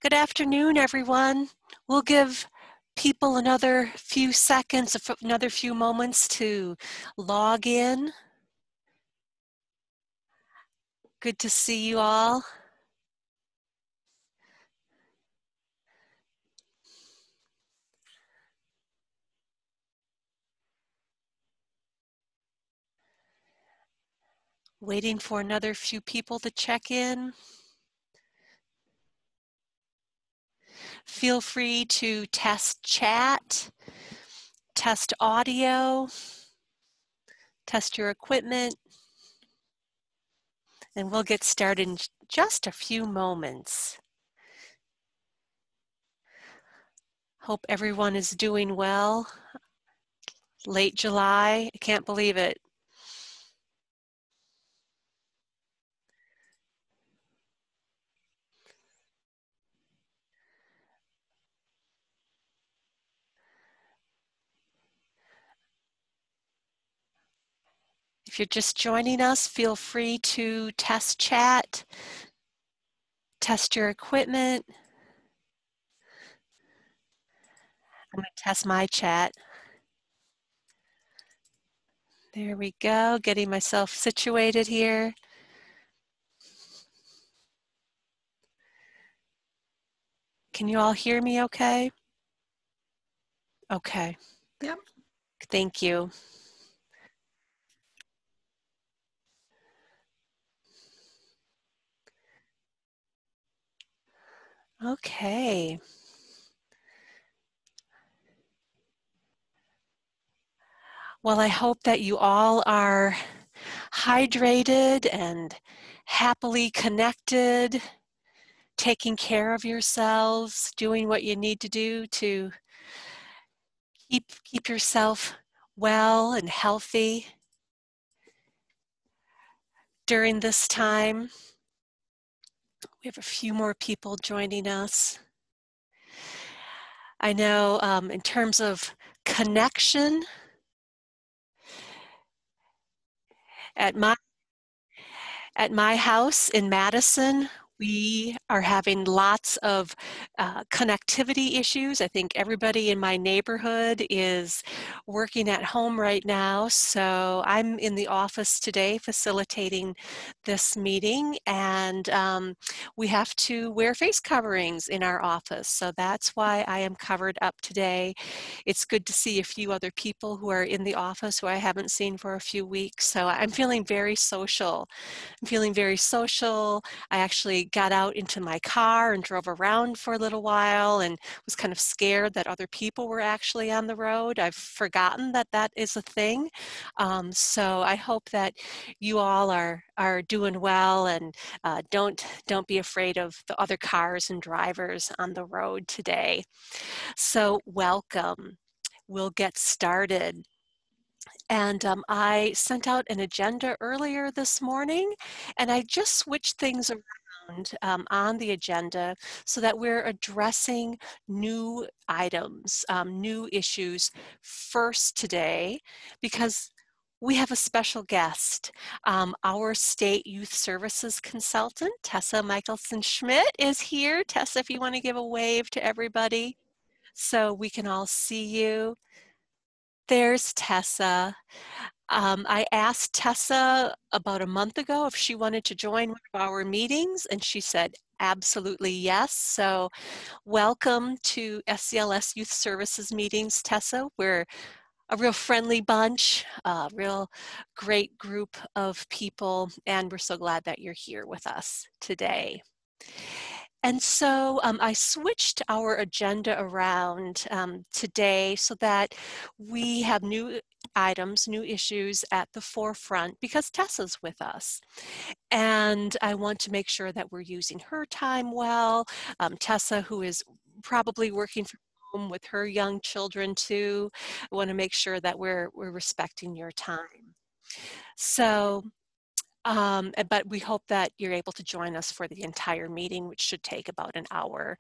Good afternoon, everyone. We'll give people another few seconds, another few moments to log in. Good to see you all. Waiting for another few people to check in. Feel free to test chat, test audio, test your equipment, and we'll get started in just a few moments. Hope everyone is doing well. Late July, I can't believe it. If you're just joining us, feel free to test chat, test your equipment. I'm going to test my chat. There we go, getting myself situated here. Can you all hear me okay? Okay. Yep. Thank you. Okay. Well, I hope that you all are hydrated and happily connected, taking care of yourselves, doing what you need to do to keep yourself well and healthy during this time. We have a few more people joining us. I know in terms of connection, at my house in Madison, we are having lots of connectivity issues. I think everybody in my neighborhood is working at home right now, so I'm in the office today facilitating this meeting, and we have to wear face coverings in our office, so that's why I am covered up today. It's good to see a few other people who are in the office who I haven't seen for a few weeks, so I'm feeling very social. I actually got out into my car and drove around for a little while and was kind of scared that other people were actually on the road. I've forgotten that that is a thing. So I hope that you all are doing well, and don't be afraid of the other cars and drivers on the road today. So welcome. We'll get started. And I sent out an agenda earlier this morning, and I just switched things around on the agenda so that we're addressing new items, new issues first today, because we have a special guest. Our state youth services consultant, Tessa Michelson Schmidt, is here. Tessa, if you want to give a wave to everybody so we can all see you. There's Tessa. I asked Tessa about a month ago if she wanted to join one of our meetings, and she said absolutely yes. So welcome to SCLS Youth Services meetings, Tessa. We're a real friendly bunch, a real great group of people, and we're so glad that you're here with us today. And so I switched our agenda around today so that we have new items, new issues at the forefront because Tessa's with us. And I want to make sure that we're using her time well. Tessa, who is probably working from home with her young children too, I want to make sure that we're respecting your time. So but we hope that you're able to join us for the entire meeting, which should take about an hour,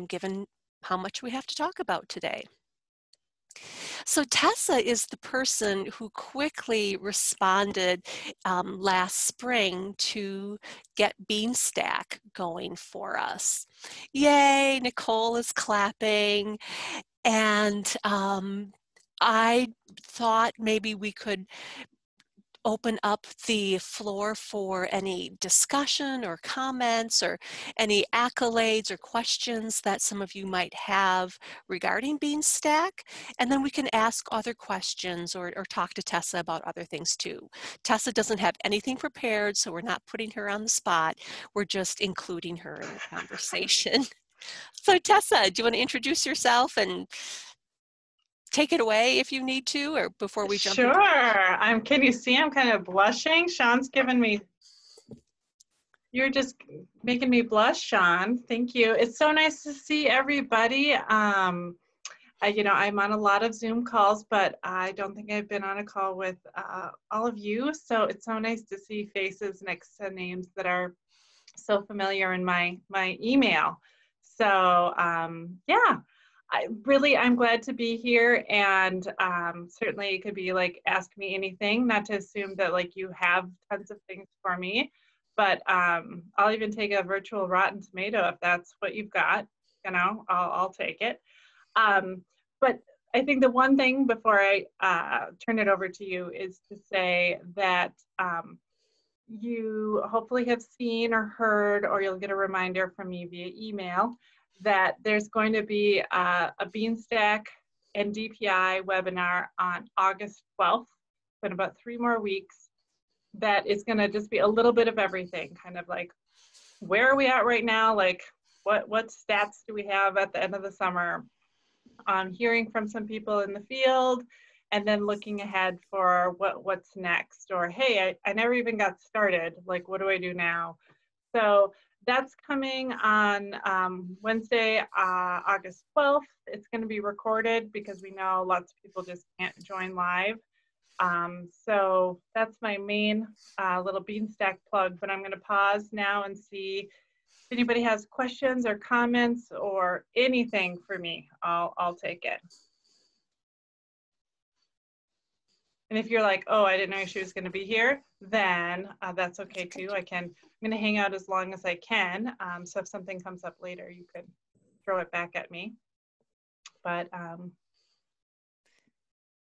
given how much we have to talk about today. So Tessa is the person who quickly responded last spring to get Beanstack going for us. Yay, Nicole is clapping. And I thought maybe we could open up the floor for any discussion or comments or any accolades or questions that some of you might have regarding Beanstack. And then we can ask other questions or talk to Tessa about other things too. Tessa doesn't have anything prepared, so we're not putting her on the spot. We're just including her in the conversation. So Tessa, do you want to introduce yourself and take it away if you need to, or before we jump into? Sure. Can you see I'm kind of blushing? Sean's giving me, you're just making me blush, Sean. Thank you. It's so nice to see everybody. I'm on a lot of Zoom calls, but I don't think I've been on a call with all of you. So it's so nice to see faces next to names that are so familiar in my email. So yeah. I'm glad to be here, and certainly it could be like, ask me anything, not to assume that like you have tons of things for me, but I'll even take a virtual rotten tomato if that's what you've got, I'll take it. But I think the one thing before I turn it over to you is to say that you hopefully have seen or heard, or you'll get a reminder from me via email, that there's going to be a Beanstack and DPI webinar on August 12th, in about 3 more weeks, that is going to just be a little bit of everything, kind of like, where are we at right now? Like, what stats do we have at the end of the summer? Hearing from some people in the field, and then looking ahead for what's next, or hey, I never even got started, like what do I do now? So that's coming on Wednesday, August 12th. It's going to be recorded because we know lots of people just can't join live. So that's my main little Beanstack plug, but I'm going to pause now and see if anybody has questions or comments or anything for me. I'll take it. And if you're like, oh, I didn't know she was going to be here, then that's okay too. I'm going to hang out as long as I can. So if something comes up later, you could throw it back at me. But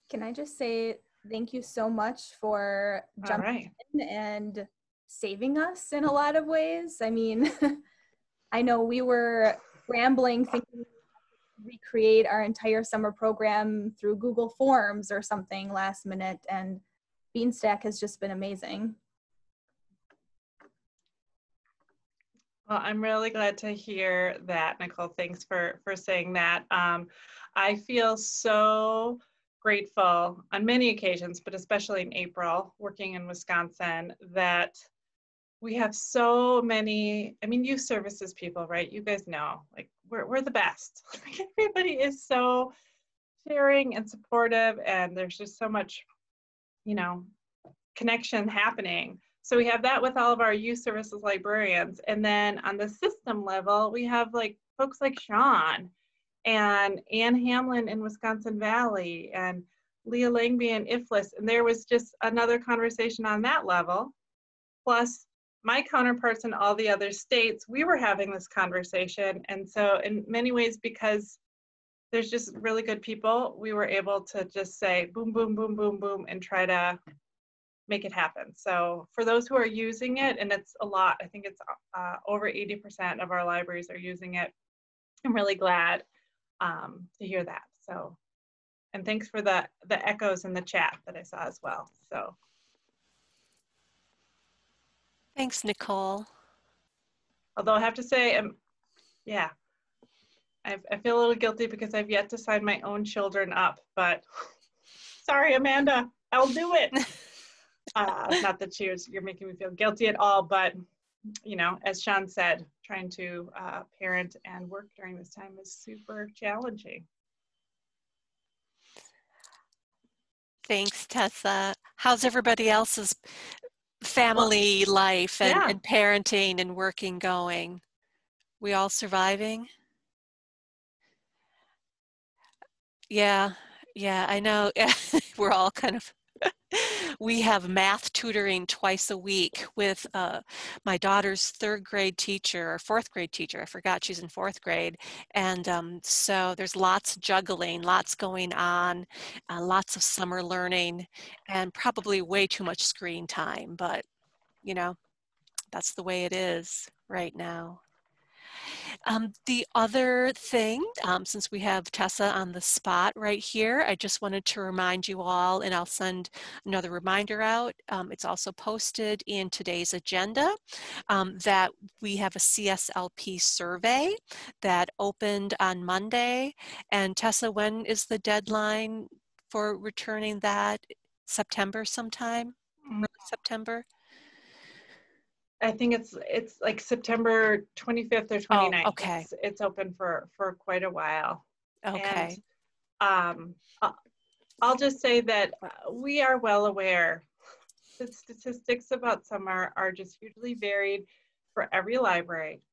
can I just say thank you so much for jumping in and saving us in a lot of ways. I mean, I know we were rambling thinking recreate our entire summer program through Google Forms or something last minute, and Beanstack has just been amazing. Well, I'm really glad to hear that, Nicole. Thanks for saying that. I feel so grateful on many occasions, but especially in April, working in Wisconsin, that we have so many, youth services people, right? You guys know, like, we're the best. Everybody is so sharing and supportive, and there's just so much, connection happening. So we have that with all of our youth services librarians. And then on the system level, we have like folks like Sean and Ann Hamlin in Wisconsin Valley and Leah Langby in IFLIS. And there was just another conversation on that level. Plus my counterparts in all the other states, we were having this conversation. And so in many ways, because there's just really good people, we were able to just say boom, boom, boom, boom, boom, and try to make it happen. So for those who are using it, and it's a lot, I think it's over 80% of our libraries are using it. I'm really glad to hear that. So, and thanks for the echoes in the chat that I saw as well. So. Thanks, Nicole. Although I have to say, yeah, I feel a little guilty because I've yet to sign my own children up, but sorry, Amanda, I'll do it. Not that you're making me feel guilty at all, but as Sean said, trying to parent and work during this time is super challenging. Thanks, Tessa. How's everybody else's family life and parenting and working going? We all surviving? Yeah, Yeah, I know. We're all kind of, we have math tutoring twice a week with my daughter's third grade teacher or fourth grade teacher. I forgot she's in fourth grade. And so there's lots juggling, lots going on, lots of summer learning, and probably way too much screen time. But, you know, that's the way it is right now. The other thing, since we have Tessa on the spot right here, I just wanted to remind you all, and I'll send another reminder out. It's also posted in today's agenda that we have a CSLP survey that opened on Monday. And Tessa, when is the deadline for returning that? September sometime? Early September? I think it's like September 25th or 29th. Oh, okay. It's open for quite a while. Okay. And I'll just say that we are well aware that statistics about summer are just hugely varied for every library,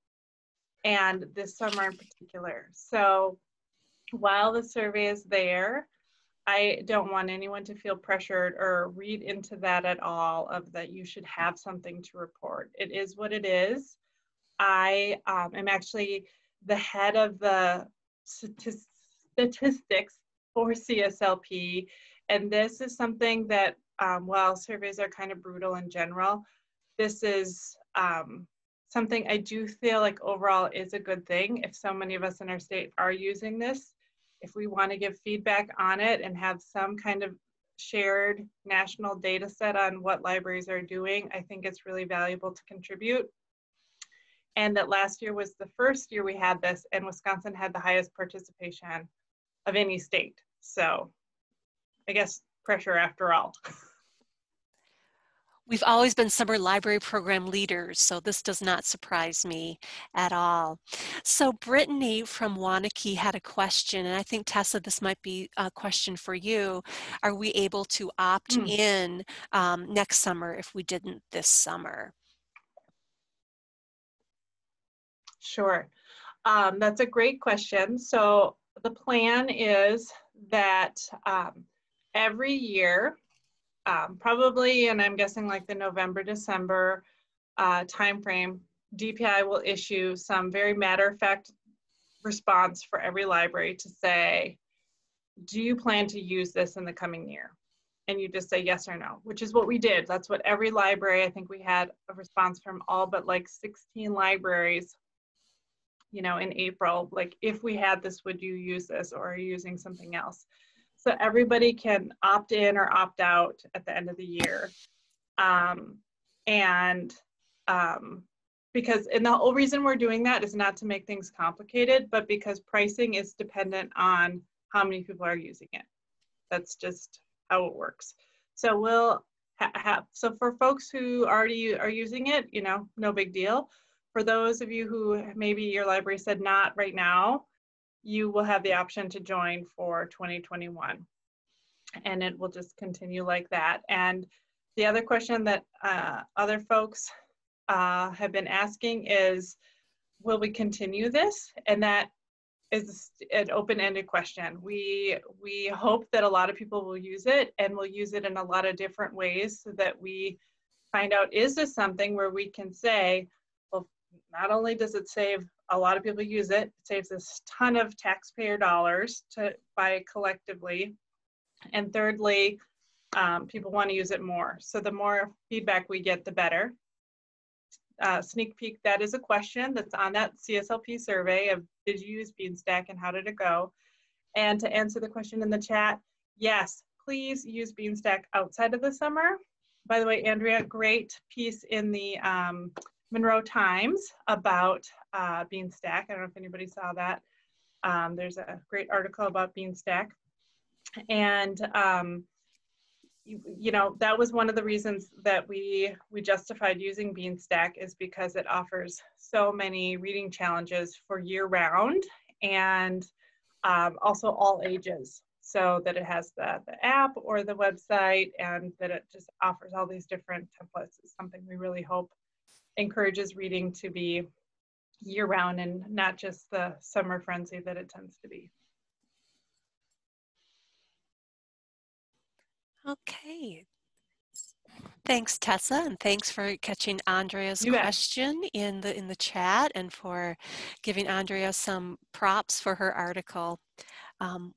and this summer in particular. So while the survey is there, I don't want anyone to feel pressured or read into that at all of that you should have something to report. It is what it is. I am actually the head of the statistics for CSLP, and this is something that while surveys are kind of brutal in general, this is something I do feel like overall is a good thing. If so many of us in our state are using this, if we want to give feedback on it and have some kind of shared national data set on what libraries are doing, I think it's really valuable to contribute. And that last year was the first year we had this, and Wisconsin had the highest participation of any state. So I guess pressure after all. We've always been summer library program leaders, so this does not surprise me at all. So Brittany from Waunakee had a question, and I think Tessa, this might be a question for you. Are we able to opt in next summer if we didn't this summer? Sure, that's a great question. So the plan is that every year, probably, and I'm guessing like the November, December timeframe, DPI will issue some very matter-of-fact response for every library to say, do you plan to use this in the coming year? And you just say yes or no, which is what we did. That's what every library, I think we had a response from all but like 16 libraries, you know, in April, like if we had this, would you use this, or are you using something else? So everybody can opt in or opt out at the end of the year. Because, and the whole reason we're doing that is not to make things complicated, but because pricing is dependent on how many people are using it. That's just how it works. So we'll so for folks who already are using it, you know, no big deal. For those of you who maybe your library said not right now, you will have the option to join for 2021. And it will just continue like that. And the other question that other folks have been asking is, will we continue this? And that is an open-ended question. We hope that a lot of people will use it, and will use it in a lot of different ways, so that we find out, is this something where we can say, well, not only does it save a lot of people use it, it saves us a ton of taxpayer dollars to buy collectively. And thirdly, people want to use it more. So the more feedback we get, the better. Sneak peek, that is a question that's on that CSLP survey of, did you use Beanstack and how did it go? And to answer the question in the chat, yes, please use Beanstack outside of the summer. By the way, Andrea, great piece in the Monroe Times about Beanstack. I don't know if anybody saw that. There's a great article about Beanstack. And you know, that was one of the reasons that we justified using Beanstack, is because it offers so many reading challenges for year round, and also all ages. So that it has the app or the website, and that it just offers all these different templates is something we really hope encourages reading to be year round and not just the summer frenzy that it tends to be. Okay. Thanks, Tessa, and thanks for catching Andrea's question in the chat and for giving Andrea some props for her article.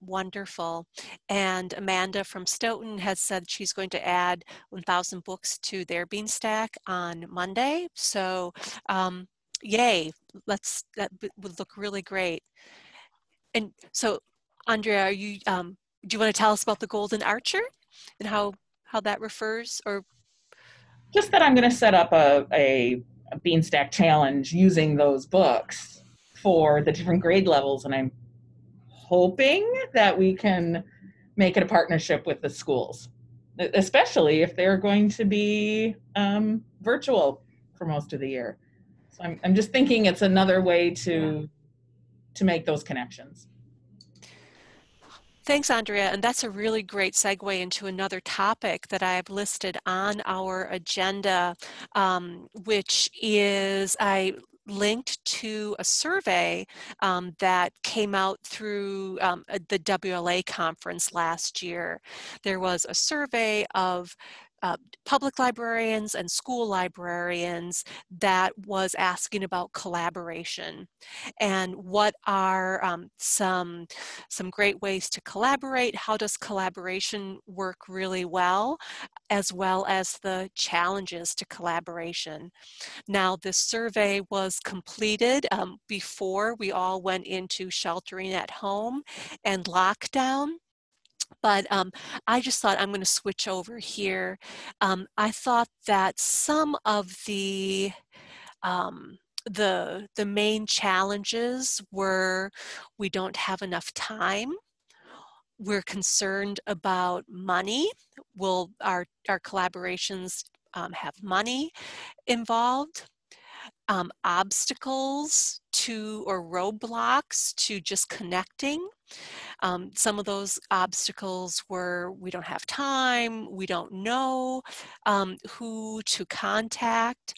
Wonderful. And Amanda from Stoughton has said she's going to add 1,000 books to their Beanstack on Monday. So yay, that would look really great. And so Andrea, are you, do you want to tell us about the Golden Archer and how that refers, or? Just that I'm going to set up a Beanstack challenge using those books for the different grade levels, and I'm hoping that we can make it a partnership with the schools, especially if they're going to be virtual for most of the year. So I'm just thinking it's another way to make those connections. Thanks, Andrea, and that's a really great segue into another topic that I have listed on our agenda, which is I linked to a survey that came out through the WLA conference last year. There was a survey of public librarians and school librarians that was asking about collaboration and what are some great ways to collaborate. How does collaboration work really well, as well as the challenges to collaboration. Now, this survey was completed before we all went into sheltering at home and lockdown. But I just thought I'm going to switch over here. I thought that some of the main challenges were we don't have enough time. We're concerned about money. Will our collaborations have money involved? Obstacles to or roadblocks to just connecting. Some of those obstacles were we don't have time, we don't know who to contact,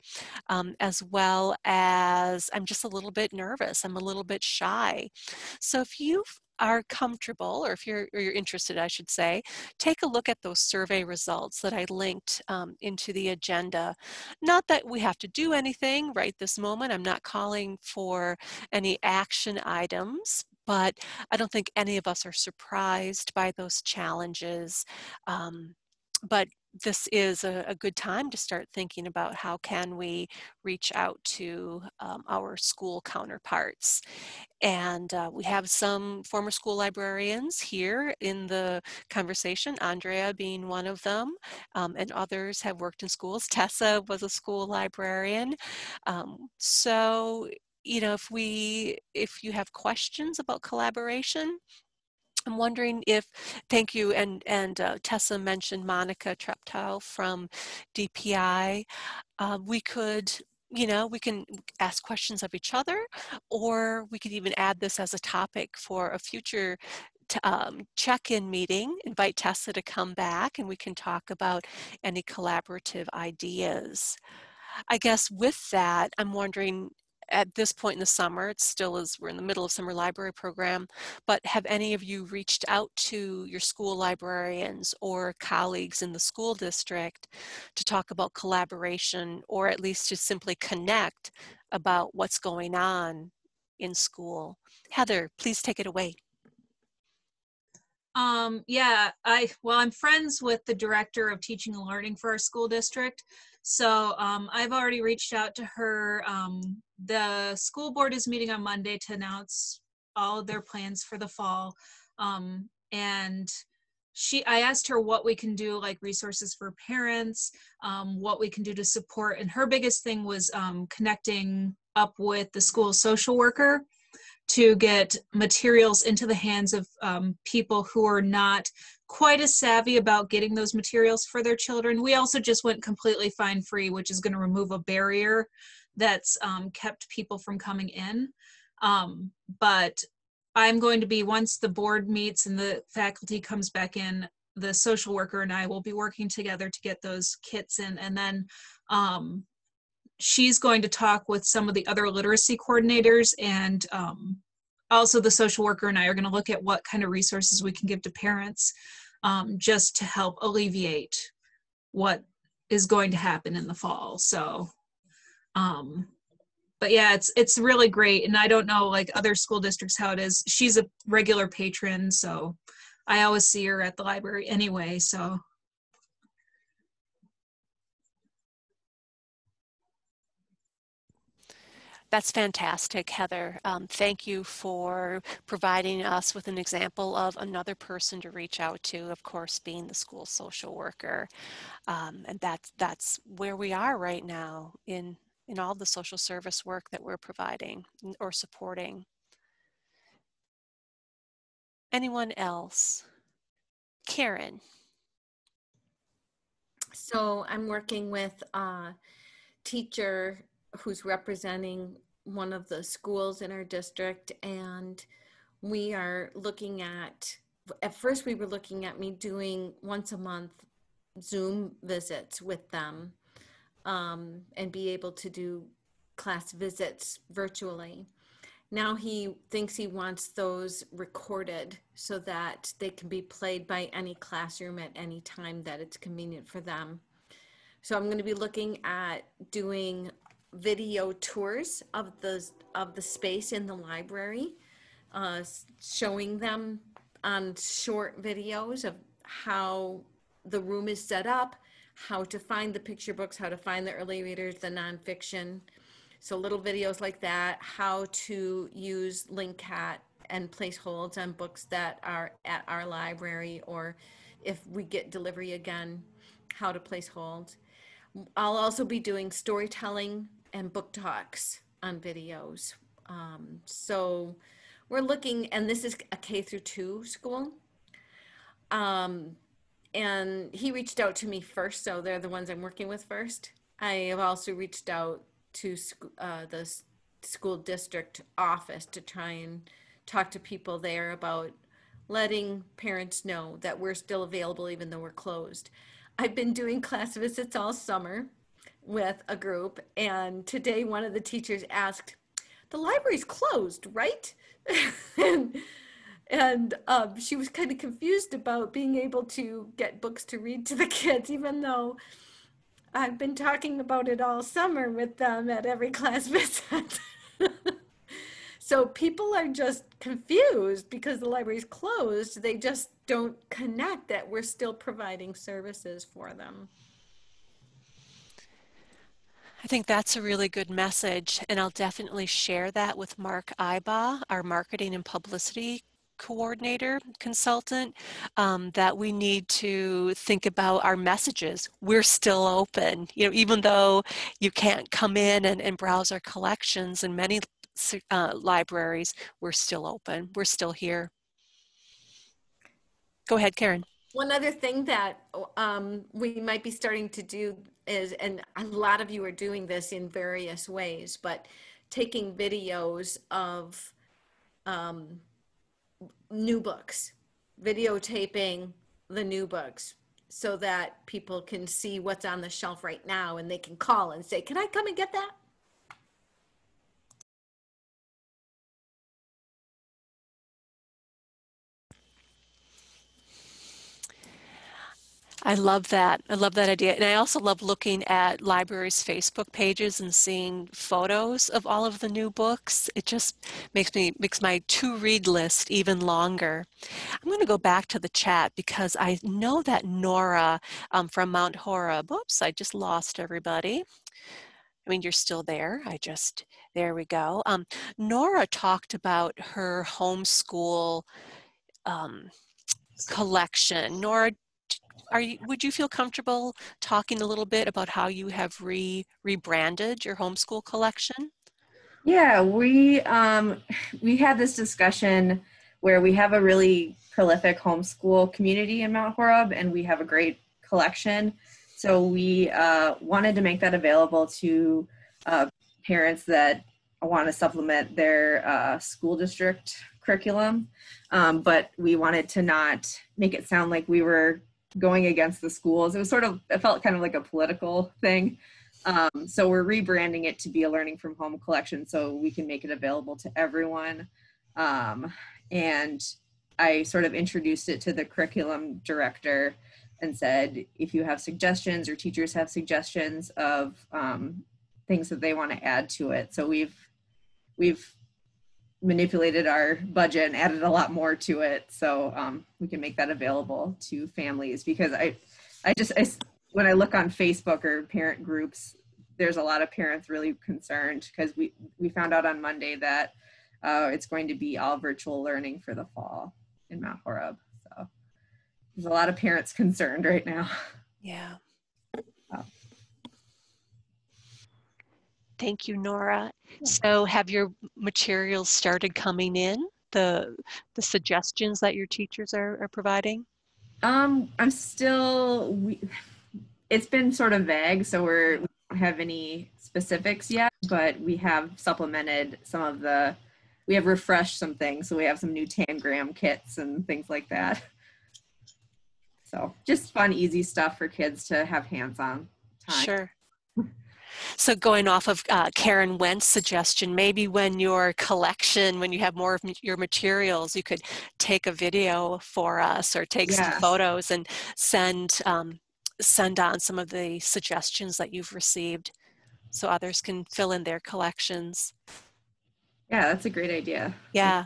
as well as I'm just a little bit nervous, I'm a little bit shy. So if you are comfortable, or if you're interested, I should say, take a look at those survey results that I linked into the agenda. Not that we have to do anything right this moment. I'm not calling for any action items, but I don't think any of us are surprised by those challenges. But this is a good time to start thinking about how can we reach out to our school counterparts. And we have some former school librarians here in the conversation, Andrea being one of them, and others have worked in schools. Tessa was a school librarian. So, you know, if you have questions about collaboration, I'm wondering if, thank you, and Tessa mentioned Monica Treptow from DPI. We could, you know, we can ask questions of each other, or we could even add this as a topic for a future check-in meeting, invite Tessa to come back and we can talk about any collaborative ideas. I guess with that, I'm wondering, at this point in the summer, it still is, we're in the middle of summer library program, but have any of you reached out to your school librarians or colleagues in the school district to talk about collaboration, or at least to simply connect about what's going on in school? Heather, please take it away. Yeah, I'm friends with the director of teaching and learning for our school district. So I've already reached out to her. The school board is meeting on Monday to announce all of their plans for the fall. And I asked her what we can do, like resources for parents, what we can do to support. And her biggest thing was connecting up with the school social worker to get materials into the hands of people who are not quite as savvy about getting those materials for their children. We also just went completely fine-free, which is going to remove a barrier that's kept people from coming in. But I'm going to be, once the board meets and the faculty comes back in, the social worker and I will be working together to get those kits in. And then she's going to talk with some of the other literacy coordinators, and also the social worker and I are going to look at what kind of resources we can give to parents just to help alleviate what is going to happen in the fall. So, but yeah, it's really great. And I don't know, like other school districts, how it is. She's a regular patron, so I always see her at the library anyway, so. That's fantastic, Heather. Thank you for providing us with an example of another person to reach out to, of course, being the school social worker. And that's where we are right now in all the social service work that we're providing or supporting. Anyone else? Karen. So I'm working with a teacher who's representing one of the schools in our district, and we are looking at first we were looking at me doing once a month Zoom visits with them, and be able to do class visits virtually. Now he thinks he wants those recorded so that they can be played by any classroom at any time that it's convenient for them. So I'm going to be looking at doing video tours of the space in the library, showing them on short videos of how the room is set up, how to find the picture books, how to find the early readers, the nonfiction. So little videos like that, how to use Linkcat and place holds on books that are at our library, or if we get delivery again, how to place holds. I'll also be doing storytelling and book talks on videos. So we're looking, and this is a K through 2 school. And he reached out to me first, so they're the ones I'm working with first. I have also reached out to the school district office to try and talk to people there about letting parents know that we're still available even though we're closed. I've been doing class visits all summer with a group, and today one of the teachers asked, "The library's closed, right?" and she was kind of confused about being able to get books to read to the kids, even though I've been talking about it all summer with them at every class visit. So people are just confused because the library's closed. They just don't connect that we're still providing services for them. I think that's a really good message, and I'll definitely share that with Mark Iba, our marketing and publicity coordinator consultant, that we need to think about our messages. We're still open, even though you can't come in and browse our collections in many libraries, we're still open. We're still here. Go ahead, Karen. One other thing that we might be starting to do is, and a lot of you are doing this in various ways, but taking videos of new books, videotaping the new books so that people can see what's on the shelf right now, and they can call and say, "Can I come and get that?" I love that. I love that idea. And I also love looking at libraries' Facebook pages and seeing photos of all of the new books. It just makes my to-read list even longer. I'm going to go back to the chat because I know that Nora from Mount Horeb, oops, I just lost everybody. I mean, you're still there. There we go. Nora talked about her homeschool collection. Nora, would you feel comfortable talking a little bit about how you have rebranded your homeschool collection? Yeah, we had this discussion where we have a really prolific homeschool community in Mount Horeb, and we have a great collection. So we wanted to make that available to parents that want to supplement their school district curriculum, but we wanted to not make it sound like we were going against the schools. It felt kind of like a political thing. So we're rebranding it to be a Learning from Home collection so we can make it available to everyone. And I sort of introduced it to the curriculum director and said, if you have suggestions or teachers have suggestions of things that they want to add to it. So we've manipulated our budget and added a lot more to it, so we can make that available to families. Because I when I look on Facebook or parent groups, there's a lot of parents really concerned because we found out on Monday that it's going to be all virtual learning for the fall in Mount Horeb. So there's a lot of parents concerned right now. Yeah. Thank you, Nora. So have your materials started coming in, the suggestions that your teachers are providing? I'm still, it's been sort of vague, so we don't have any specifics yet, but we have supplemented some of we have refreshed some things. So we have some new Tangram kits and things like that. So just fun, easy stuff for kids to have hands-on time. Sure. So going off of Karen Went's suggestion, maybe when you have more of your materials, you could take a video for us or take some photos and send on some of the suggestions that you've received so others can fill in their collections. Yeah, that's a great idea. Yeah.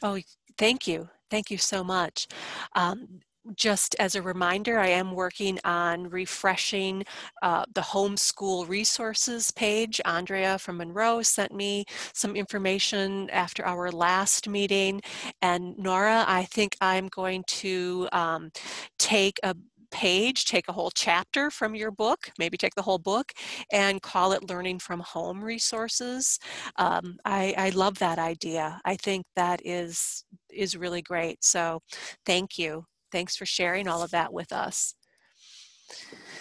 Oh, thank you. Thank you so much. Just as a reminder, I am working on refreshing the homeschool resources page. Andrea from Monroe sent me some information after our last meeting. And Nora, I think I'm going to take a whole chapter from your book, maybe take the whole book, and call it Learning from Home Resources. I love that idea. I think that is really great. So thank you. Thanks for sharing all of that with us.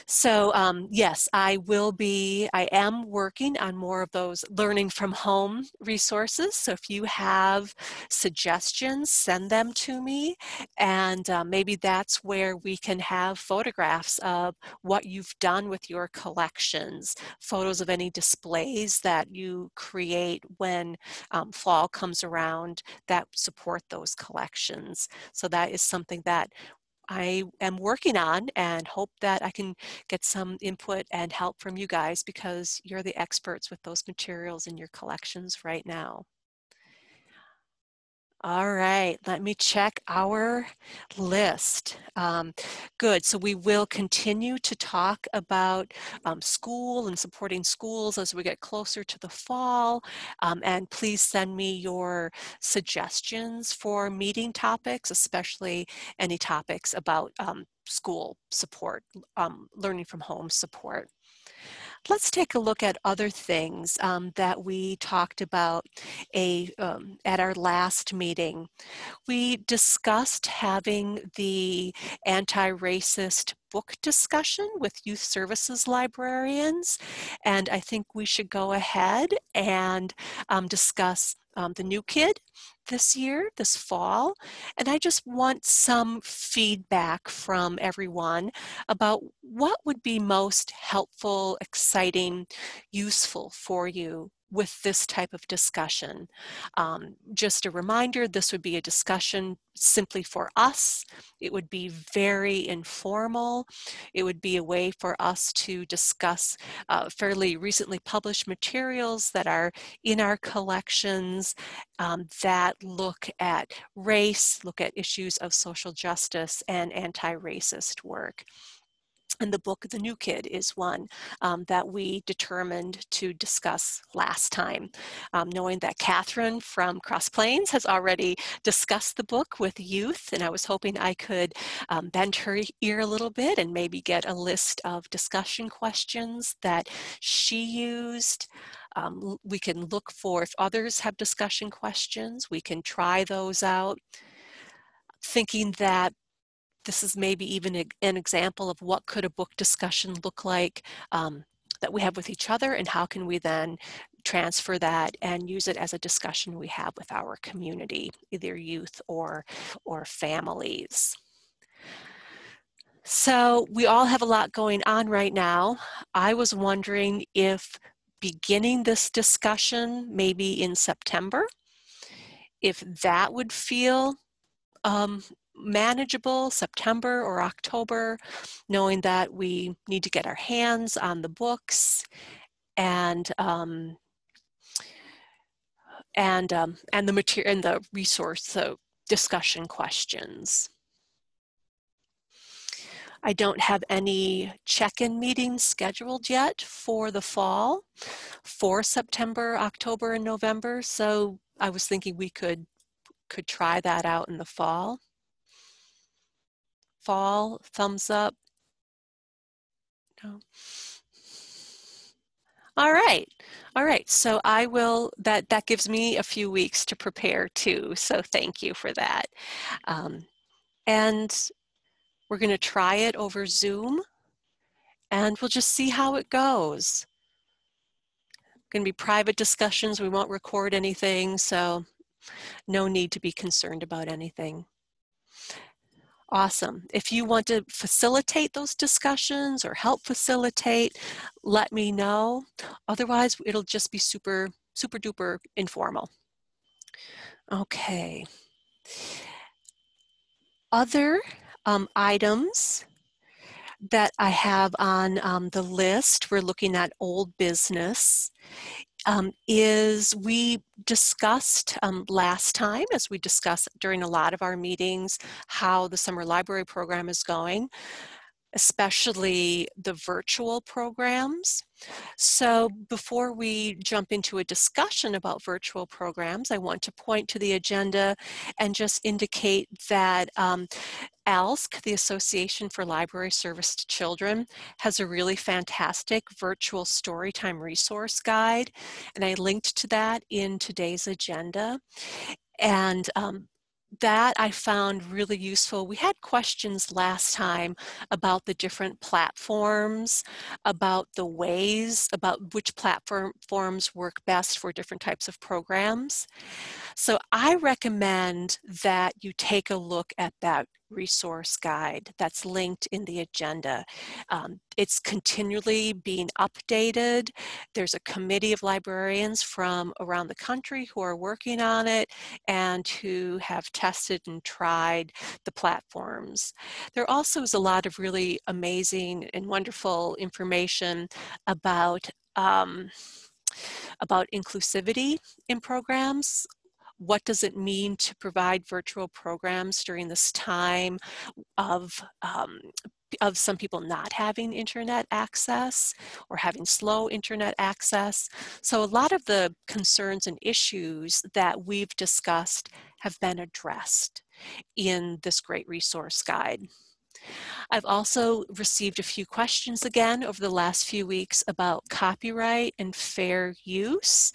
So yes, I am working on more of those learning from home resources. So if you have suggestions, send them to me. And maybe that's where we can have photographs of what you've done with your collections, photos of any displays that you create when fall comes around that support those collections. So that is something that I am working on and hope that I can get some input and help from you guys because you're the experts with those materials in your collections right now. All right, let me check our list. Good, so we will continue to talk about school and supporting schools as we get closer to the fall. And please send me your suggestions for meeting topics, especially any topics about school support, learning from home support. Let's take a look at other things that we talked about at our last meeting. We discussed having the anti-racist book discussion with youth services librarians, and I think we should go ahead and discuss the new kid this fall, and I just want some feedback from everyone about what would be most helpful, exciting, useful for you with this type of discussion. Just a reminder, this would be a discussion simply for us. It would be very informal. It would be a way for us to discuss fairly recently published materials that are in our collections that look at race, look at issues of social justice and anti-racist work. And the book, The New Kid, is one that we determined to discuss last time. Knowing that Catherine from Cross Plains has already discussed the book with youth, and I was hoping I could bend her ear a little bit and maybe get a list of discussion questions that she used. We can look for if others have discussion questions, we can try those out, thinking that this is maybe even an example of what could a book discussion look like that we have with each other, and how can we then transfer that and use it as a discussion we have with our community, either youth or families. So we all have a lot going on right now. I was wondering if beginning this discussion maybe in September, if that would feel manageable, September or October, knowing that we need to get our hands on the books and the material and the resource, so discussion questions. I don't have any check-in meetings scheduled yet for the fall for September, October, and November, so I was thinking we could try that out in the fall. Fall, thumbs up. No. All right. All right. So I will, that gives me a few weeks to prepare too. So thank you for that. And we're going to try it over Zoom and we'll just see how it goes. Going to be private discussions. We won't record anything. So no need to be concerned about anything. Awesome. If you want to facilitate those discussions or help facilitate, let me know. Otherwise, it'll just be super, super duper informal. Okay. Other items that I have on the list, we're looking at old business, is we discussed last time, as we discussed during a lot of our meetings, how the summer library program is going, especially the virtual programs. So before we jump into a discussion about virtual programs, I want to point to the agenda and just indicate that ALSC, the Association for Library Service to Children, has a really fantastic virtual storytime resource guide, and I linked to that in today's agenda. And that I found really useful. We had questions last time about the different platforms, about the ways, about which platforms work best for different types of programs. So I recommend that you take a look at that resource guide that's linked in the agenda. It's continually being updated. There's a committee of librarians from around the country who are working on it and who have tested and tried the platforms. There also is a lot of really amazing and wonderful information about inclusivity in programs. What does it mean to provide virtual programs during this time of some people not having internet access or having slow internet access? So a lot of the concerns and issues that we've discussed have been addressed in this great resource guide. I've also received a few questions again over the last few weeks about copyright and fair use.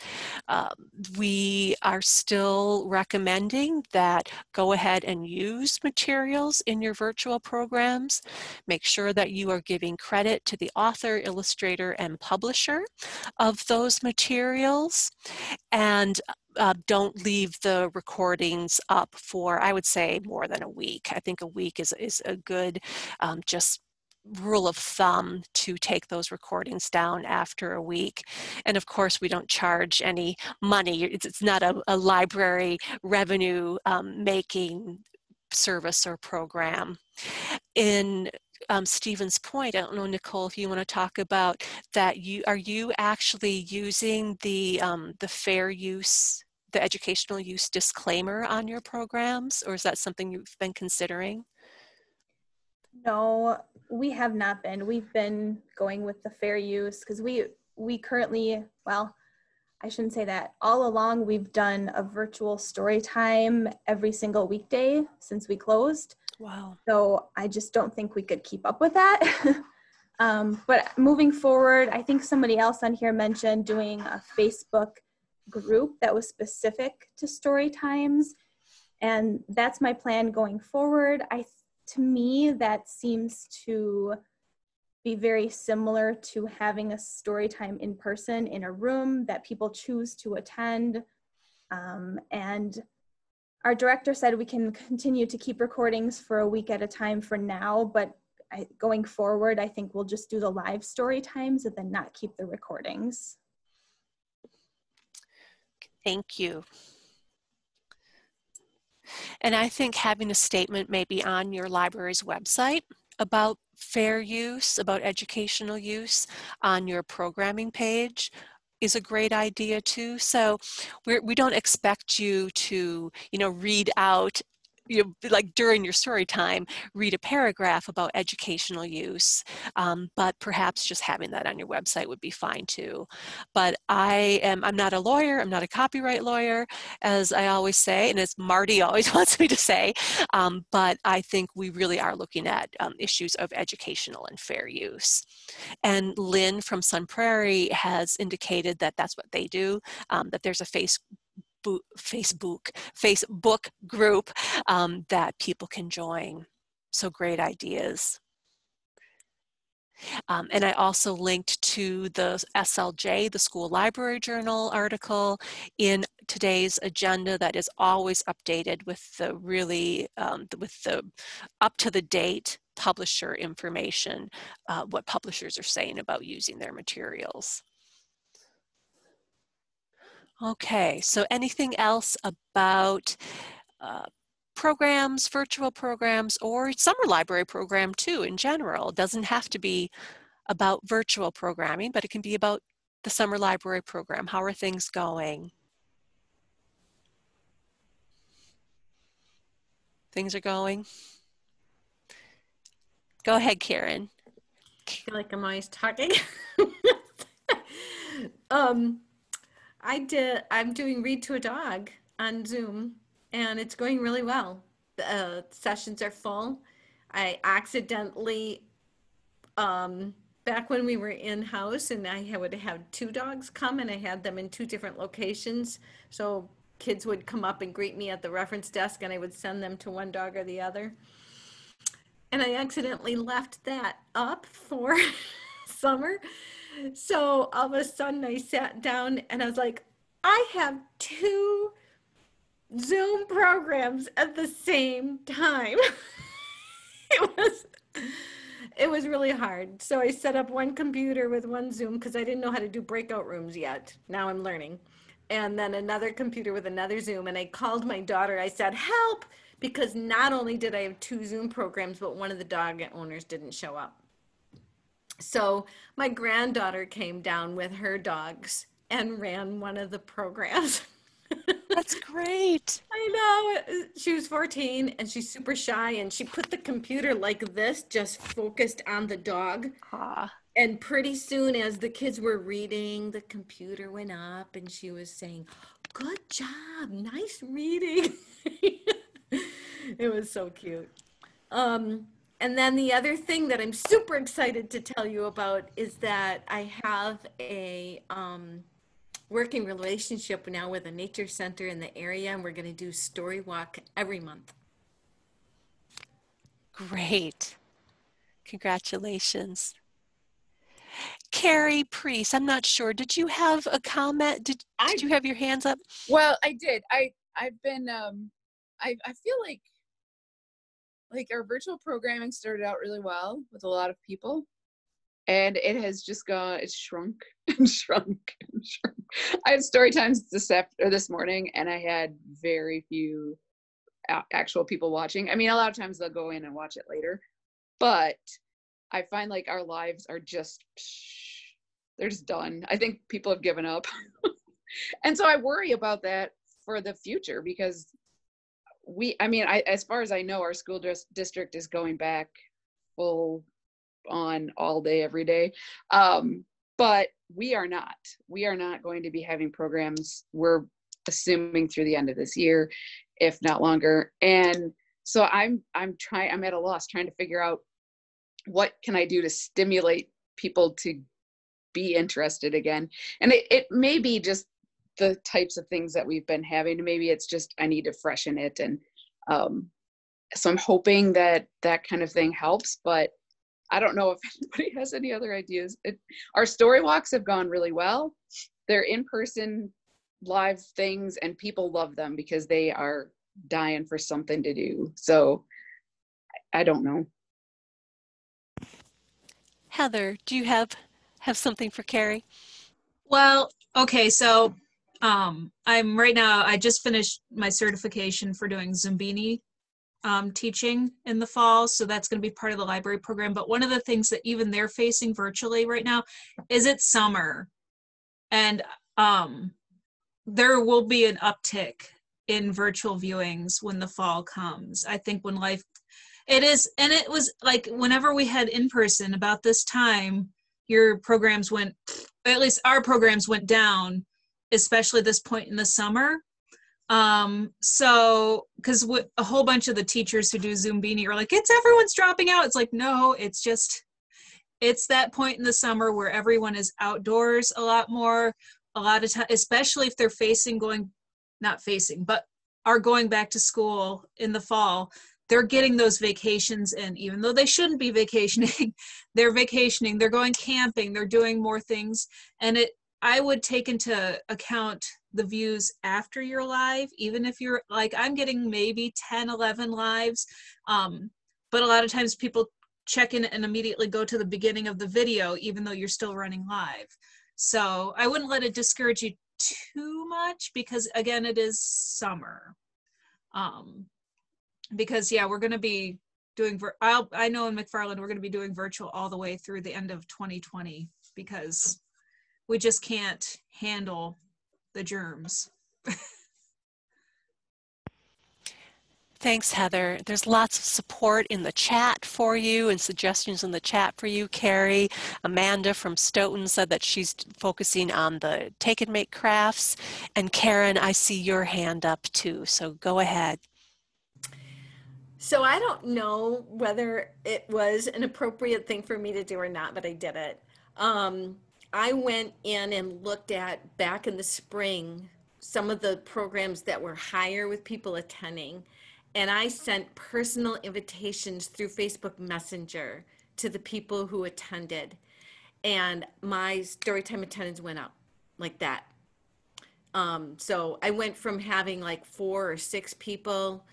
We are still recommending that go ahead and use materials in your virtual programs. Make sure that you are giving credit to the author, illustrator, and publisher of those materials. And don't leave the recordings up for, I would say, more than a week. I think a week is a good just rule of thumb to take those recordings down after a week. And of course, we don't charge any money. It's not a library revenue making service or program. In Stephen's point, I don't know, Nicole, if you want to talk about that, are you actually using the fair use, the educational use disclaimer on your programs, or is that something you've been considering? No, we have not been. We've been going with the fair use because we currently, well, I shouldn't say that. All along, we've done a virtual story time every single weekday since we closed. Wow. So I just don't think we could keep up with that. But moving forward, I think somebody else on here mentioned doing a Facebook group that was specific to story times. And that's my plan going forward. To me, that seems to be very similar to having a story time in person in a room that people choose to attend. And our director said we can continue to keep recordings for a week at a time for now, but going forward, I think we'll just do the live story times and then not keep the recordings. Thank you. And I think having a statement maybe on your library's website about fair use, about educational use on your programming page is a great idea too. So we don't expect you to, read out, like during your story time, read a paragraph about educational use, but perhaps just having that on your website would be fine too. But I'm not a lawyer, I'm not a copyright lawyer, as I always say, and as Marty always wants me to say, but I think we really are looking at issues of educational and fair use. And Lynn from Sun Prairie has indicated that that's what they do, that there's a Facebook group that people can join. So great ideas. And I also linked to the SLJ, the School Library Journal article in today's agenda that is always updated with the really, with the up-to-the-date publisher information, what publishers are saying about using their materials. Okay, so anything else about programs, virtual programs, or summer library program too in general? It doesn't have to be about virtual programming, but it can be about the summer library program. How are things going? Things are going? Go ahead, Karen. I feel like I'm always talking. I'm doing Read to a Dog on Zoom, and it's going really well. The sessions are full. I accidentally, back when we were in-house and I would have 2 dogs come, and I had them in 2 different locations. So kids would come up and greet me at the reference desk, and I would send them to one dog or the other. And I accidentally left that up for summer. So all of a sudden I sat down and I was like, I have 2 Zoom programs at the same time. It was really hard. So I set up one computer with one Zoom because I didn't know how to do breakout rooms yet. Now I'm learning. And then another computer with another Zoom. And I called my daughter. I said, help, because not only did I have 2 Zoom programs, but one of the dog owners didn't show up. So my granddaughter came down with her dogs and ran one of the programs. That's great. I know. She was 14 and she's super shy, and she put the computer like this, just focused on the dog. And pretty soon, as the kids were reading, the computer went up and she was saying, good job, nice reading. It was so cute. And then the other thing that I'm super excited to tell you about is that I have a working relationship now with a nature center in the area, and we're going to do Story Walk every month. Great. Congratulations. Carrie Priest, I'm not sure. Did you have a comment? Did you have your hands up? Well, I did. I've been I feel like our virtual programming started out really well with a lot of people, and it has just it's shrunk and shrunk and shrunk. I had story times this morning, and I had very few actual people watching. I mean, a lot of times they'll go in and watch it later, but I find like our lives are they're just done. I think people have given up. And so I worry about that for the future, because as far as I know, our school district is going back full on all day, every day. But we are not going to be having programs, we're assuming, through the end of this year, if not longer. And so I'm at a loss trying to figure out what can I do to stimulate people to be interested again. And it may be just the types of things that we've been having. Maybe it's just I need to freshen it. And so I'm hoping that kind of thing helps, but I don't know if anybody has any other ideas. Our story walks have gone really well. They're in-person live things, and people love them because they are dying for something to do. So I don't know. Heather, do you have something for Carrie? Well, okay, so I just finished my certification for doing Zumbini teaching in the fall, so that's going to be part of the library program. But one of the things that even they're facing virtually right now is it's summer, and there will be an uptick in virtual viewings when the fall comes. I think when it was like whenever we had in person about this time, your programs went, at least our programs went down, especially this point in the summer. So, because a whole bunch of the teachers who do Zumbini are like, everyone's dropping out. It's like, no, it's that point in the summer where everyone is outdoors a lot more, a lot of time, especially if they're are going back to school in the fall. They're getting those vacations in, even though they shouldn't be vacationing. They're vacationing, they're going camping, they're doing more things. And I would take into account the views after you're live, even if you're like, I'm getting maybe 10, 11 lives. But a lot of times people check in and immediately go to the beginning of the video, even though you're still running live. So I wouldn't let it discourage you too much, because again, it is summer. Because yeah, we're going to be doing, I know in McFarland, we're going to be doing virtual all the way through the end of 2020, because we just can't handle the germs. Thanks, Heather. There's lots of support in the chat for you and suggestions in the chat for you, Carrie. Amanda from Stoughton said that she's focusing on the take and make crafts. And Karen, I see your hand up too, so go ahead. So I don't know whether it was an appropriate thing for me to do or not, but I did it. I went in and looked at, back in the spring, some of the programs that were higher with people attending. And I sent personal invitations through Facebook Messenger to the people who attended. And my Storytime attendance went up like that. So I went from having like 4 or 6 people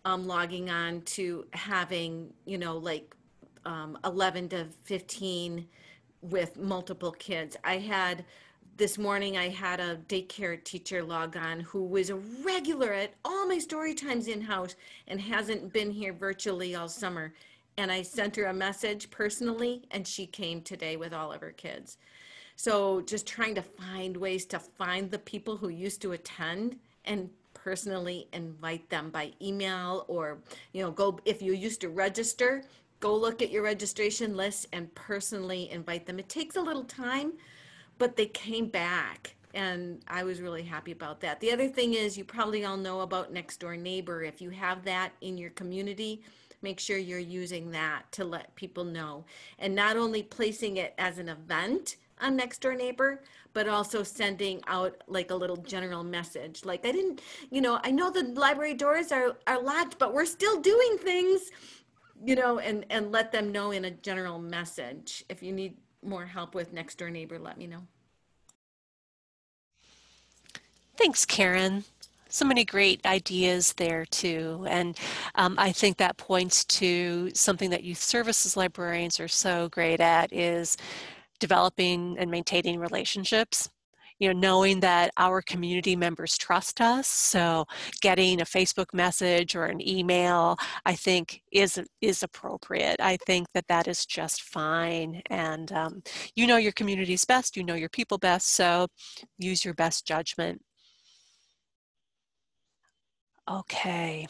logging on to having, 11 to 15 with multiple kids. This morning I had a daycare teacher log on who was a regular at all my story times in-house and hasn't been here virtually all summer. And I sent her a message personally, and she came today with all of her kids. So just trying to find ways to find the people who used to attend and personally invite them by email, or, go, if you used to register, go look at your registration list and personally invite them. It takes a little time, but they came back, and I was really happy about that. The other thing is, you probably all know about Next Door Neighbor. If you have that in your community, make sure you're using that to let people know. And not only placing it as an event on Next Door Neighbor, but also sending out like a little general message. Like, I know the library doors are locked, but we're still doing things, and let them know in a general message. If you need more help with Next Door Neighbor, let me know. Thanks, Karen. So many great ideas there too. And I think that points to something that youth services librarians are so great at, is developing and maintaining relationships. Knowing that our community members trust us. So getting a Facebook message or an email, I think is appropriate. I think that is just fine. And you know your community's best, you know your people best, so use your best judgment. Okay,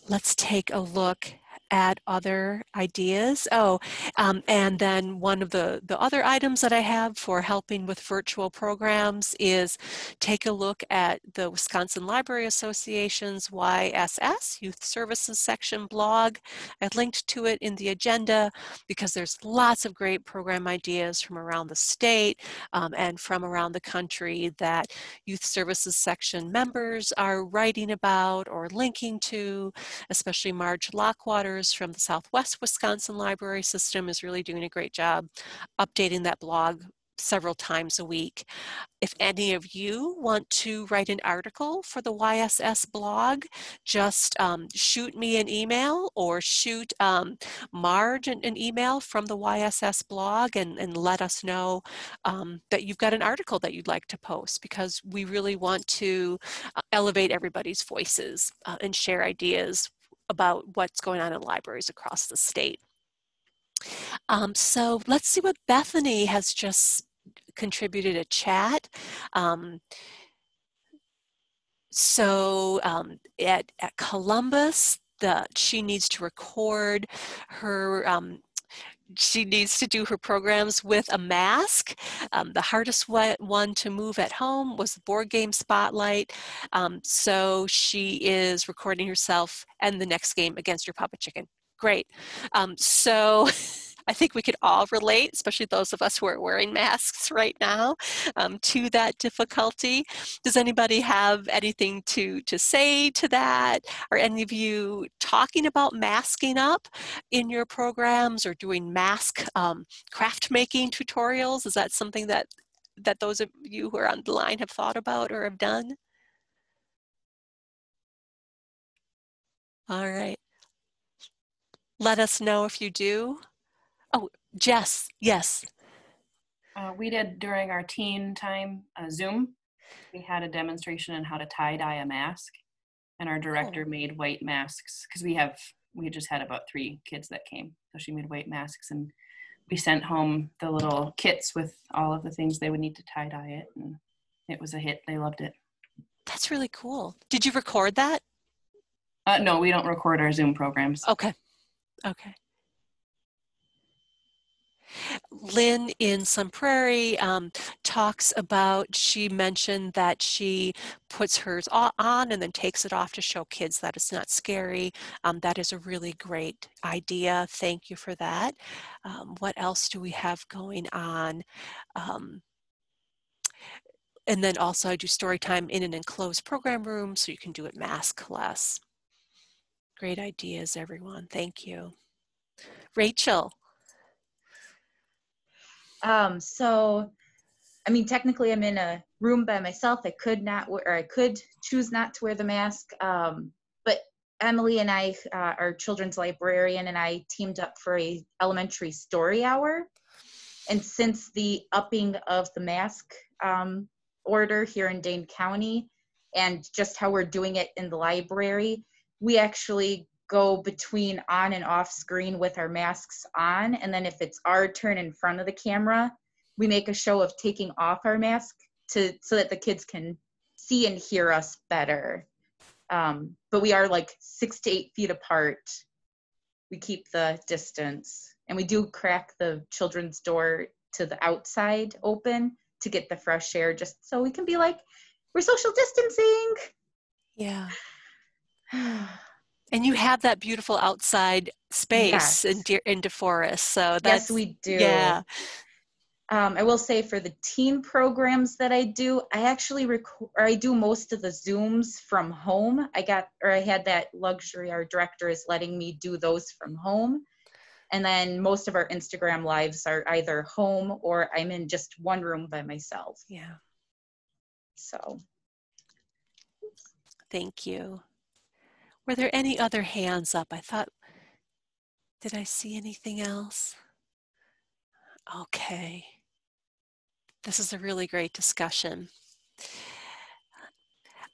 let's take a look at other ideas. And then one of the other items that I have for helping with virtual programs is take a look at the Wisconsin Library Association's YSS, Youth Services Section blog. I linked to it in the agenda because there's lots of great program ideas from around the state and from around the country that Youth Services Section members are writing about or linking to, especially Marge Lockwater from the Southwest Wisconsin Library System is really doing a great job updating that blog several times a week. If any of you want to write an article for the YSS blog, just shoot me an email or shoot Marge an email from the YSS blog and let us know that you've got an article that you'd like to post, because we really want to elevate everybody's voices and share ideas about what's going on in libraries across the state. So let's see what Bethany has just contributed a chat. At Columbus, she needs to record her she needs to do her programs with a mask. The hardest one to move at home was the board game spotlight. So she is recording herself and the next game against your Papa Chicken. Great. So I think we could all relate, especially those of us who are wearing masks right now, to that difficulty. Does anybody have anything to say to that? Are any of you talking about masking up in your programs or doing mask craft making tutorials? Is that something that those of you who are on the line have thought about or have done? All right. Let us know if you do. Oh, Jess, yes. We did during our teen time Zoom. We had a demonstration on how to tie-dye a mask, and our director made white masks because we just had about 3 kids that came, so she made white masks, and we sent home the little kits with all of the things they would need to tie-dye it, and it was a hit. They loved it. That's really cool. Did you record that? No, we don't record our Zoom programs. Okay. Okay. Lynn in Sun Prairie talks about, she mentioned that she puts hers on and then takes it off to show kids that it's not scary. That is a really great idea. Thank you for that. What else do we have going on? And then also I do story time in an enclosed program room so you can do it maskless. Great ideas, everyone. Thank you. Rachel. So, I mean, technically I'm in a room by myself. I could not wear, or I could choose not to wear the mask. But Emily and I, our children's librarian, and I teamed up for a elementary story hour. And since the upping of the mask order here in Dane County, and just how we're doing it in the library, we actually go between on and off screen with our masks on, and then if it's our turn in front of the camera, we make a show of taking off our mask so that the kids can see and hear us better. But we are like 6 to 8 feet apart. We keep the distance, and we do crack the children's door to the outside open to get the fresh air, just so we can be like, we're social distancing. Yeah. And you have that beautiful outside space, yes, in DeForest. So that's, yes, we do. Yeah. I will say for the teen programs that I do, I actually I do most of the Zooms from home. I had that luxury. Our director is letting me do those from home. And then most of our Instagram lives are either home or I'm in just one room by myself. Yeah. So. Thank you. Were there any other hands up? I thought, did I see anything else? Okay. This is a really great discussion.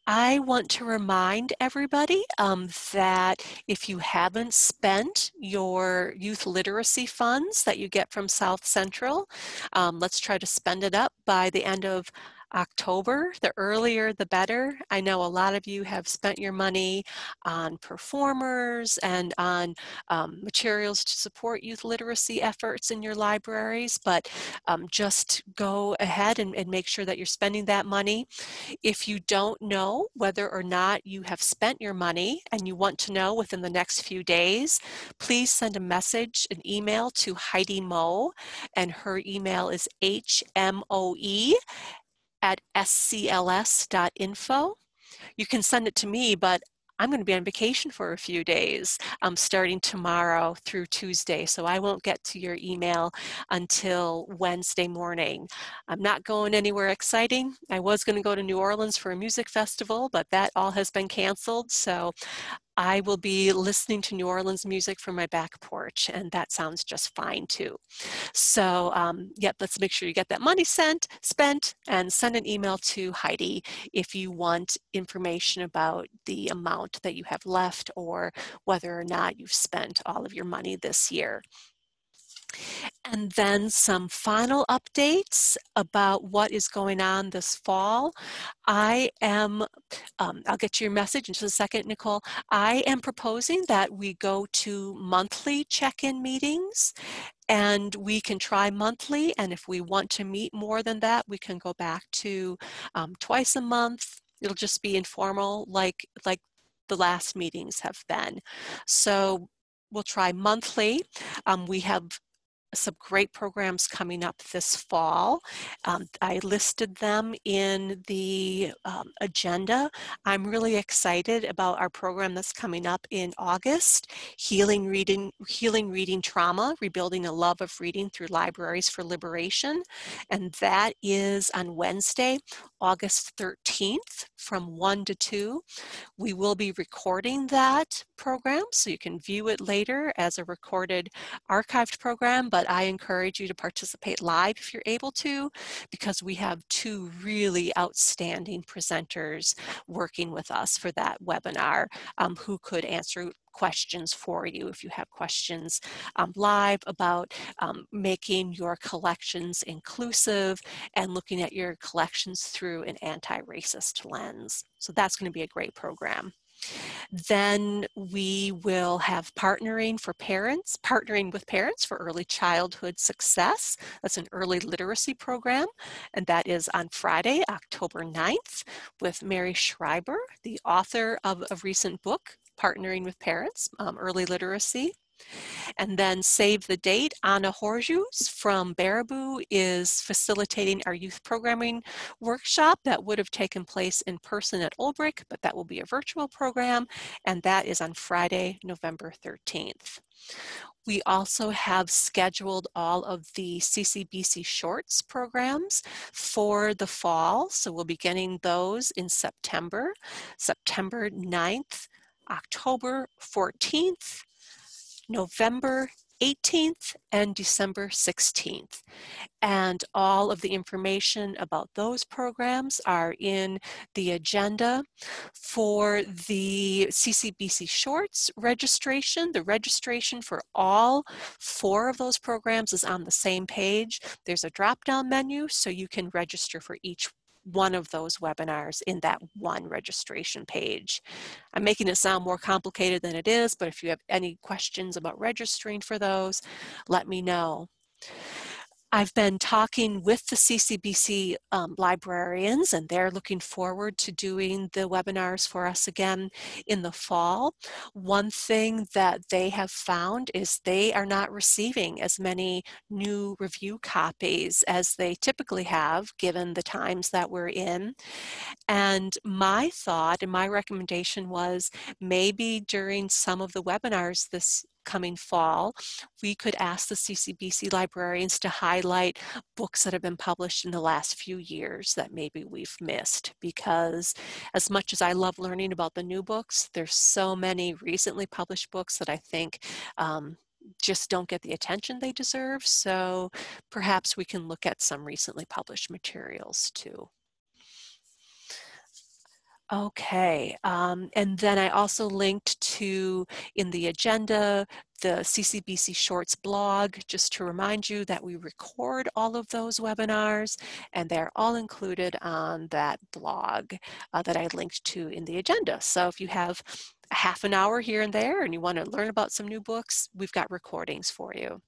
I want to remind everybody that if you haven't spent your youth literacy funds that you get from South Central, let's try to spend it up by the end of October. The earlier the better. I know a lot of you have spent your money on performers and on materials to support youth literacy efforts in your libraries, but just go ahead and make sure that you're spending that money. If you don't know whether or not you have spent your money and you want to know within the next few days, please send a message, an email to Heidi Moe, and her email is hmoe@scls.info. You can send it to me, but I'm going to be on vacation for a few days, starting tomorrow through Tuesday, so I won't get to your email until Wednesday morning. I'm not going anywhere exciting. I was going to go to New Orleans for a music festival, but that all has been canceled, so I will be listening to New Orleans music from my back porch, and that sounds just fine too. So yep, let's make sure you get that money spent, and send an email to Heidi if you want information about the amount that you have left or whether or not you've spent all of your money this year. And then some final updates about what is going on this fall. I am, I'll get your message in just a second, Nicole. I am proposing that we go to monthly check-in meetings, and we can try monthly, and if we want to meet more than that, we can go back to twice a month. It'll just be informal like the last meetings have been. So we'll try monthly. We have some great programs coming up this fall. I listed them in the agenda. I'm really excited about our program that's coming up in August, Healing Reading Trauma, Rebuilding a Love of Reading Through Libraries for Liberation. And that is on Wednesday, August 13th from 1 to 2. We will be recording that program, so you can view it later as a recorded archived program, but I encourage you to participate live if you're able to, because we have two really outstanding presenters working with us for that webinar who could answer questions for you if you have questions live about making your collections inclusive and looking at your collections through an anti-racist lens. So that's going to be a great program. Then we will have partnering with parents for early childhood success. That's an early literacy program, and that is on Friday, October 9th, with Mary Schreiber, the author of a recent book, Partnering with Parents, Early Literacy. And then save the date, Anna Horjus from Baraboo is facilitating our youth programming workshop that would have taken place in person at Olbrich, but that will be a virtual program, and that is on Friday, November 13th. We also have scheduled all of the CCBC Shorts programs for the fall, so we'll be getting those in September 9th, October 14th, November 18th, and December 16th. And all of the information about those programs are in the agenda. For the CCBC Shorts registration, the registration for all 4 of those programs is on the same page. There's a drop-down menu, so you can register for each one of those webinars in that one registration page. I'm making it sound more complicated than it is, but if you have any questions about registering for those, let me know. I've been talking with the CCBC librarians, and they're looking forward to doing the webinars for us again in the fall. One thing that they have found is they are not receiving as many new review copies as they typically have, given the times that we're in. And my thought and my recommendation was maybe during some of the webinars this coming fall, we could ask the CCBC librarians to highlight books that have been published in the last few years that maybe we've missed, because as much as I love learning about the new books, there's so many recently published books that I think just don't get the attention they deserve. So perhaps we can look at some recently published materials too. Okay, and then I also linked to, in the agenda, the CCBC Shorts blog, just to remind you that we record all of those webinars, and they're all included on that blog that I linked to in the agenda. So if you have a half an hour here and there and you want to learn about some new books, we've got recordings for you.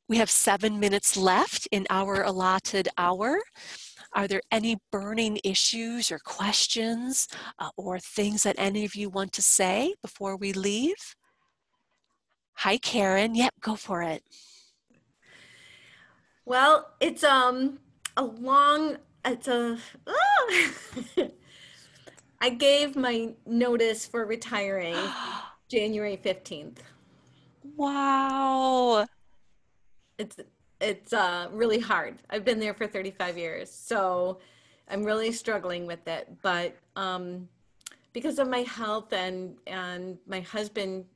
We have 7 minutes left in our allotted hour. Are there any burning issues or questions or things that any of you want to say before we leave? Hi, Karen. Yep, go for it. Well, I gave my notice for retiring January 15th. Wow. It's really hard. I've been there for 35 years, so I'm really struggling with it. But because of my health and my husband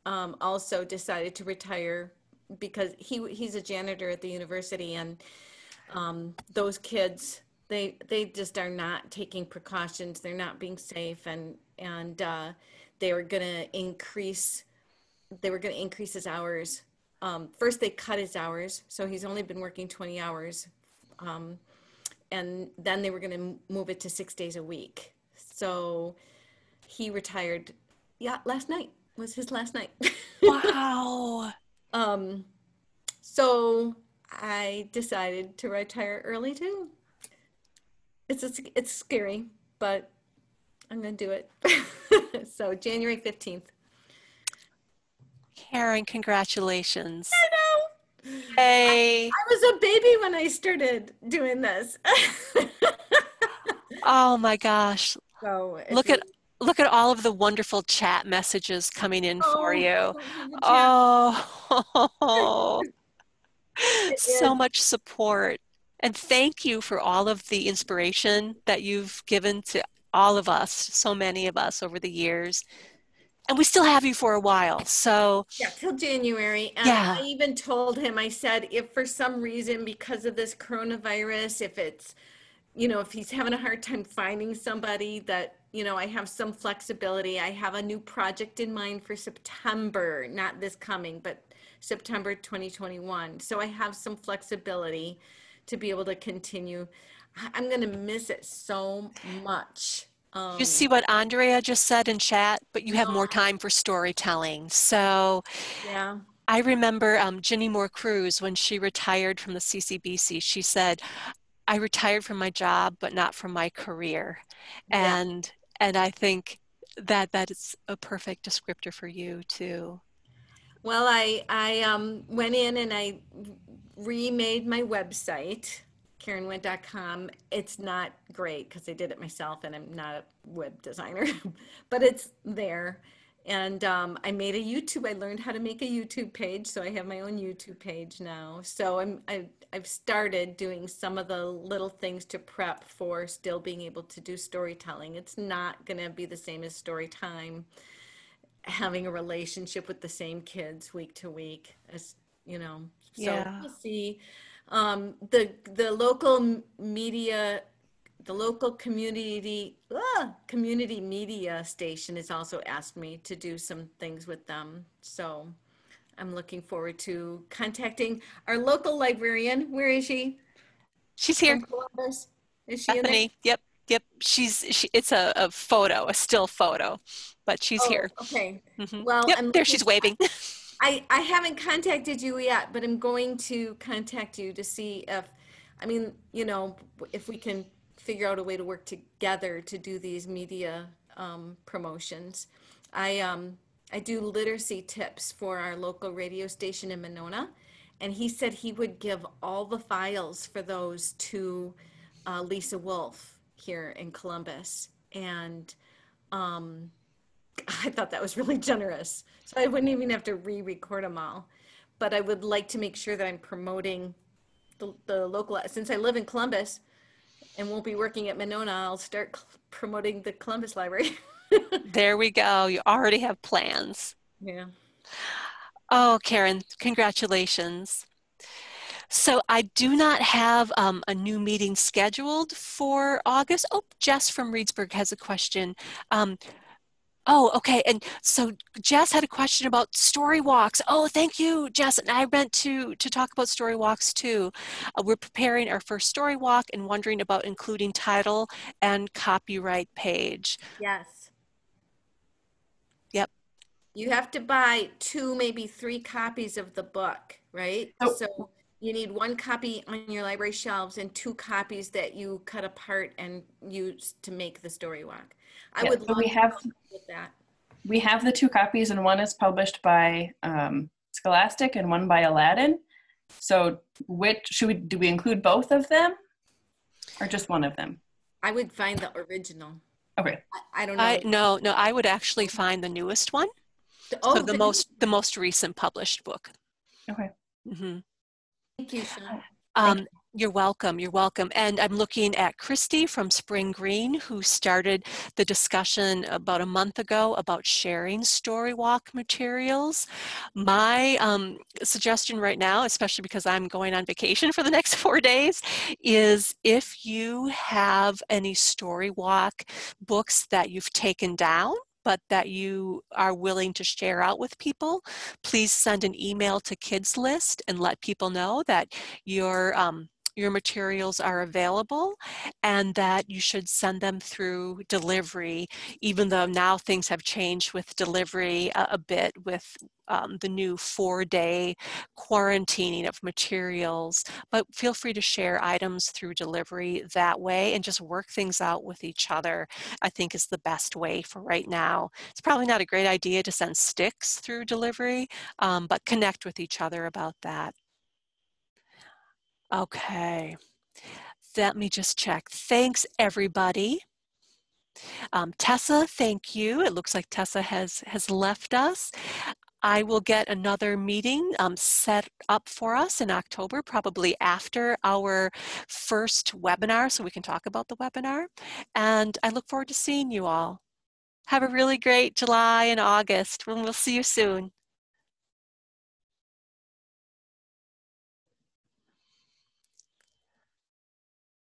also decided to retire because he's a janitor at the university, and those kids, they just are not taking precautions. They're not being safe, and they were going to increase his hours. First they cut his hours, so he's only been working 20 hours. And then they were going to move it to 6 days a week. So he retired. Yeah, last night was his last night. Wow. So I decided to retire early too. It's scary, but I'm going to do it. So January 15th. Karen, congratulations. I know. Hey. I was a baby when I started doing this. Oh my gosh. So look at all of the wonderful chat messages coming in for you. Oh, so much support. And thank you for all of the inspiration that you've given to all of us, so many of us over the years. And we still have you for a while, so. Yeah, till January. And yeah. I even told him, I said, if for some reason, because of this coronavirus, if it's, if he's having a hard time finding somebody that, I have some flexibility. I have a new project in mind for September, not this coming, but September 2021. So I have some flexibility to be able to continue. I'm going to miss it so much. You see what Andrea just said in chat, but you have more time for storytelling. So yeah, I remember Ginny Moore Cruz, when she retired from the CCBC, she said, I retired from my job, but not from my career. Yeah. And I think that is a perfect descriptor for you too. Well, I went in and I remade my website, KarenWent.com. It's not great because I did it myself and I'm not a web designer, but it's there. And I made a YouTube. I learned how to make a YouTube page, so I have my own YouTube page now. So I've started doing some of the little things to prep for still being able to do storytelling. It's not going to be the same as story time, having a relationship with the same kids week to week, as so yeah. we'll see. The local media, the local community media station has also asked me to do some things with them. So I'm looking forward to contacting our local librarian. Where is she? She's here. Is she Bethany. In there? Yep. It's a photo, a still photo, but she's here. Okay. Mm-hmm. Well, yep, there she's waving. I haven't contacted you yet, but I'm going to contact you to see if, if we can figure out a way to work together to do these media promotions. I do literacy tips for our local radio station in Monona, and he said he would give all the files for those to Lisa Wolf here in Columbus. And I thought that was really generous. So I wouldn't even have to re-record them all. But I would like to make sure that I'm promoting the local, since I live in Columbus and won't be working at Monona, I'll start promoting the Columbus Library. There we go. You already have plans. Yeah. Oh, Karen, congratulations. So I do not have a new meeting scheduled for August. Oh, Jess from Reedsburg has a question. Oh, okay. And so Jess had a question about story walks. Oh, thank you, Jess. And I meant to talk about story walks too. We're preparing our first story walk and wondering about including title and copyright page. Yes. Yep. You have to buy 2, maybe 3 copies of the book, right? So you need 1 copy on your library shelves and 2 copies that you cut apart and use to make the story walk. I would love to help with that. We have the 2 copies, and one is published by Scholastic and one by Aladdin. So do we include both of them or just one of them? I would find the original. Okay. I don't know. No, I would actually find the newest one. Oh, So the most recent published book. Okay. Mm-hmm. Thank you, Sean. You're welcome. You're welcome. And I'm looking at Christy from Spring Green, who started the discussion about a month ago about sharing Storywalk materials. My suggestion right now, especially because I'm going on vacation for the next 4 days, is if you have any Storywalk books that you've taken down, but that you are willing to share out with people, please send an email to Kids List and let people know that your materials are available and that you should send them through delivery, even though now things have changed with delivery a bit with the new 4-day quarantining of materials. But feel free to share items through delivery that way and just work things out with each other, I think is the best way for right now. It's probably not a great idea to send sticks through delivery, but connect with each other about that. Okay, let me just check. Thanks, everybody. Tessa, thank you. It looks like Tessa has left us. I will get another meeting set up for us in October, probably after our first webinar, so we can talk about the webinar. And I look forward to seeing you all. Have a really great July and August, and we'll see you soon.